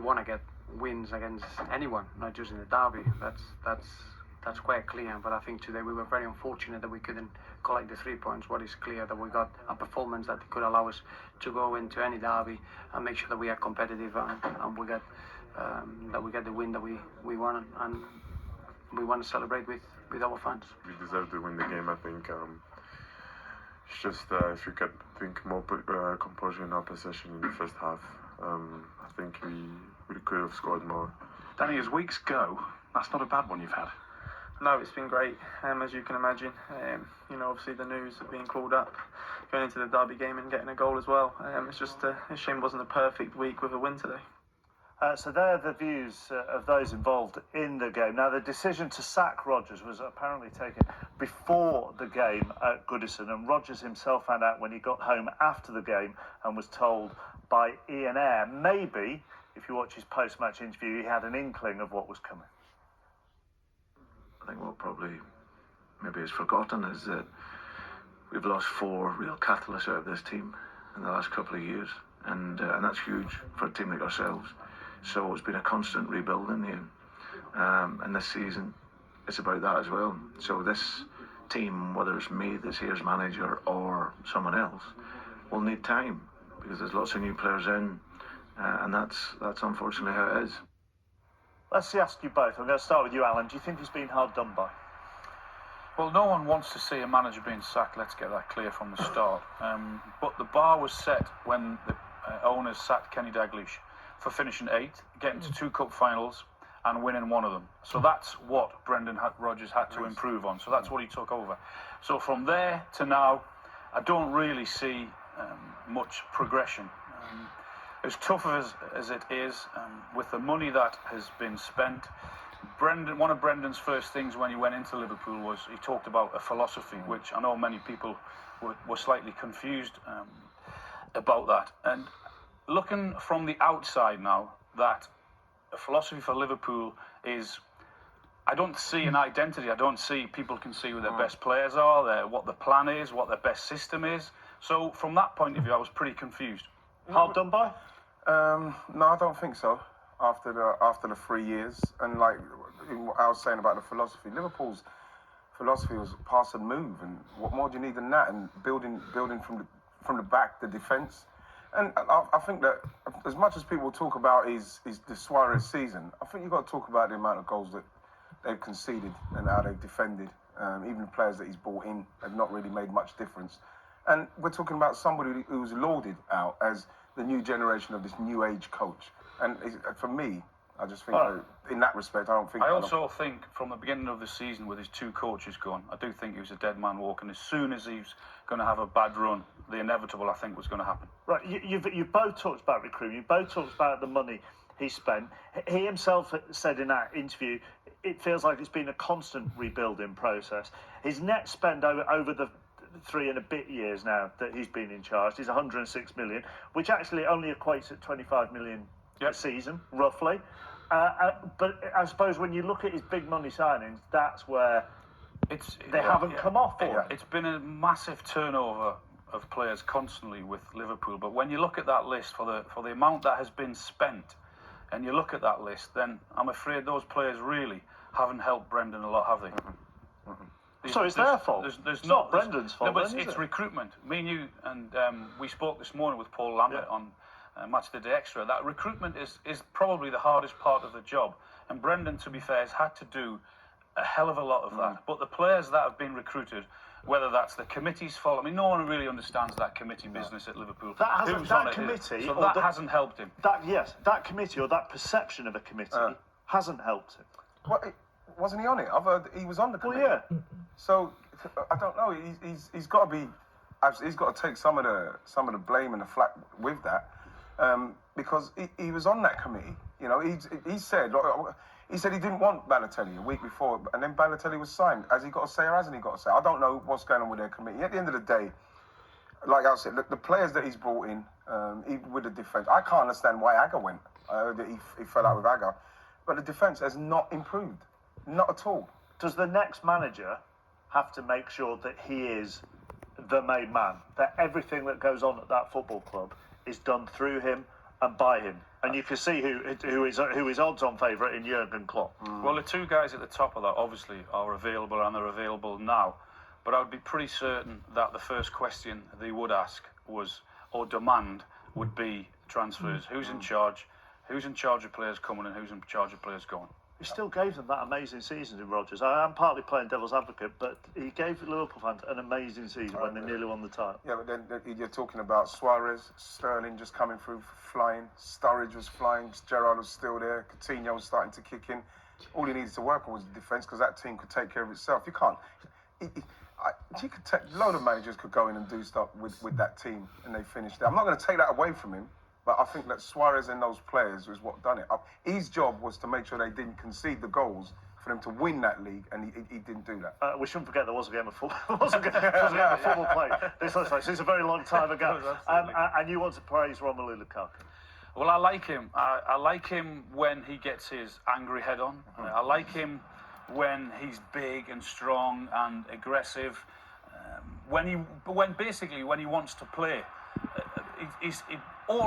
want to get wins against anyone, not just in the derby. That's quite clear. But I think today we were very unfortunate that we couldn't collect the 3 points. What is clear that we got a performance that could allow us to go into any derby and make sure that we are competitive and we get the win that we want, and we want to celebrate with our fans. We deserve to win the game. I think it's just if we could think more composure in our possession in the first half. I think we could have scored more. Danny, as weeks go, that's not a bad one you've had. No, it's been great, as you can imagine. Obviously the news of being called up, going into the derby game and getting a goal as well. It's just a shame it wasn't a perfect week with a win today. So there are the views of those involved in the game. Now, the decision to sack Rodgers was apparently taken before the game at Goodison, and Rodgers himself found out when he got home after the game and was told by Ian Ayre. Maybe, if you watch his post-match interview, he had an inkling of what was coming. I think what probably maybe is forgotten is that we've lost 4 real catalysts out of this team in the last couple of years, and that's huge for a team like ourselves. So it's been a constant rebuilding here, and this season it's about that as well. So this team, whether it's me that's here as manager or someone else, will need time because there's lots of new players in, and that's unfortunately how it is. Let's ask you both. I'm going to start with you, Alan. Do you think he's been hard done by? Well, no one wants to see a manager being sacked. Let's get that clear from the start. But the bar was set when the owners sacked Kenny Dalglish for finishing 8th, getting to 2 cup finals and winning one of them. So that's what Brendan Rodgers had to improve on. So that's what he took over. So from there to now, I don't really see much progression. As tough as it is, with the money that has been spent, one of Brendan's first things when he went into Liverpool was he talked about a philosophy, which I know many people were slightly confused about that. And looking from the outside now, that a philosophy for Liverpool is, I don't see an identity. I don't see people can see who their best players are, what the plan is, what their best system is. So from that point of view, I was pretty confused. Hard done by? No, I don't think so. After the 3 years, and like I was saying about the philosophy, Liverpool's philosophy was pass and move, and what more do you need than that? And building from the back, the defence. And I think that as much as people talk about is the Suarez season, I think you've got to talk about the amount of goals that they've conceded and how they've defended. Even the players that he's brought in have not really made much difference. And we're talking about somebody who's lauded out as the new generation of this new age coach. And for me, I just think in that respect, I don't think... I also think from the beginning of the season with his 2 coaches gone, I do think he was a dead man walking. As soon as he's going to have a bad run, the inevitable, I think, was going to happen. Right, you've both talked about recruitment, you've both talked about the money he spent. He himself said in that interview, it feels like it's been a constant rebuilding process. His net spend over the 3 and a bit years now that he's been in charge is 106 million, which actually only equates at 25 million a season, roughly. But I suppose when you look at his big money signings, that's where they haven't come off for it. It's been a massive turnover of players constantly with Liverpool, but when you look at that list for the amount that has been spent, and you look at that list, then I'm afraid those players really haven't helped Brendan a lot, have they? So it's their fault. There's not Brendan's fault. No, but it's recruitment. Me and you, and we spoke this morning with Paul Lambert on Match the Day Extra. That recruitment is probably the hardest part of the job. And Brendan, to be fair, has had to do a hell of a lot of that. But the players that have been recruited, whether that's the committee's fault, I mean, no one really understands that committee business at Liverpool. That hasn't helped him. That committee or that perception of a committee hasn't helped him. What? Wasn't he on it? I've heard he was on the committee. Well, yeah. So I don't know. He's got to be. He's got to take some of the blame and the flack with that, because he was on that committee. You know, he said he didn't want Balotelli a week before, and then Balotelli was signed. Has he got to say or hasn't he got to say? I don't know what's going on with their committee. At the end of the day, like I said, the players that he's brought in, even with the defence, I can't understand why Agger went. I heard that he fell out with Agger, but the defence has not improved. Not at all. Does the next manager have to make sure that he is the main man, that everything that goes on at that football club is done through him and buy him. And you can see who is odds-on favourite in Jurgen Klopp. Well, the two guys at the top of that obviously are available, and they're available now. But I would be pretty certain that the first question they would ask was, or demand, would be transfers. Who's in charge? Who's in charge of players coming and who's in charge of players going? He still gave them that amazing season in Rodgers. I am partly playing devil's advocate, but he gave Liverpool fans an amazing season when they nearly won the title. Yeah, but then you're talking about Suarez, Sterling just coming through flying, Sturridge was flying, Gerrard was still there, Coutinho was starting to kick in. All he needed to work on was defence because that team could take care of itself. You can't. You could take, a load of managers could go in and do stuff with that team and they finished there. I'm not going to take that away from him. But I think that Suarez and those players was what done it. His job was to make sure they didn't concede the goals for them to win that league, and he didn't do that. We shouldn't forget there was a game of football. There was a game of football played. This is a very long time ago. And you want to praise Romelu Lukaku? Well, I like him. I like him when he gets his angry head on. I like him when he's big and strong and aggressive. When he wants to play. All